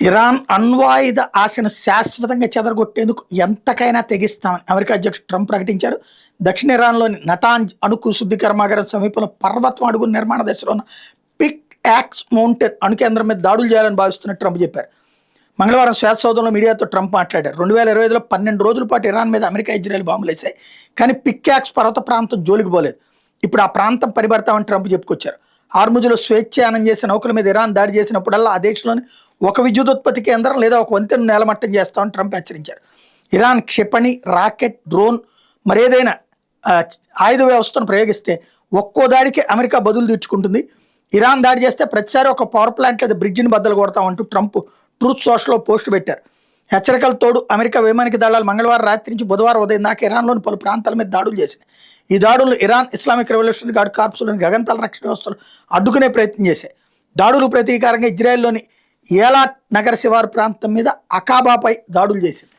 Iran అణ్వాయుధ ఆశను శాశ్వతంగా చెదరగొట్టేందుకు ఎంతకైనా తెగిస్తామని అమెరికా అధ్యక్షుడు ట్రంప్ ప్రకటించారు. దక్షిణ ఇరాన్లోని నటాంజ్ అణుకు శుద్ధి కర్మాగారం సమీపంలో పర్వతం అడుగు నిర్మాణ దశలో ఉన్న పిక్ యాక్స్ మౌంటైన్ అణు కేంద్రం మీద దాడులు చేయాలని భావిస్తున్నట్టు ట్రంప్ చెప్పారు. మంగళవారం శ్వేతసౌధంలో మీడియాతో ట్రంప్ మాట్లాడారు. 2025లో 12 రోజుల పాటు ఇరాన్ మీద అమెరికా, ఇజ్రాయెల్ బాంబులు వేశాయి. కానీ పిక్ యాక్స్ పర్వత ప్రాంతం జోలికి పోలేదు. ఇప్పుడు ఆ ప్రాంతం పరిబడతామని ట్రంప్ చెప్పుకొచ్చారు. హార్ముజులో స్వేచ్ఛాయానం చేసిన నౌకల మీద ఇరాన్ దాడి చేసినప్పుడల్లా ఆ దేశంలోని ఒక విద్యుదుత్పత్తి కేంద్రం లేదా ఒక వంతెన నేలమట్టం చేస్తామని ట్రంప్ హెచ్చరించారు. ఇరాన్ క్షిపణి, రాకెట్, డ్రోన్ మరేదైనా ఆయుధ వ్యవస్థను ప్రయోగిస్తే ఒక్కో దాడికి అమెరికా బదులు తీర్చుకుంటుంది. ఇరాన్ దాడి చేస్తే ప్రతిసారి ఒక పవర్ ప్లాంట్ లేదా బ్రిడ్జిని బద్దలు కొడతామంటూ ట్రంప్ ట్రూత్ సోషల్లో పోస్టు పెట్టారు. హెచ్చరికల తోడు అమెరికా వైమానిక దళాలు మంగళవారం రాత్రి నుంచి బుధవారం ఉదయం దాకా ఇరాన్లోని పలు ప్రాంతాల మీద దాడులు చేసినాయి. ఈ దాడులు ఇరాన్ ఇస్లామిక్ రెవల్యూషనరీ గార్డ్ కార్ప్స్లోని గగనతల రక్షణ వ్యవస్థలు అడ్డుకునే ప్రయత్నం చేశాయి. దాడులు ప్రతీకారంగా ఇజ్రాయెల్లోని ఏలాట్ నగర శివారు ప్రాంతం మీద అకాబాపై దాడులు చేసింది.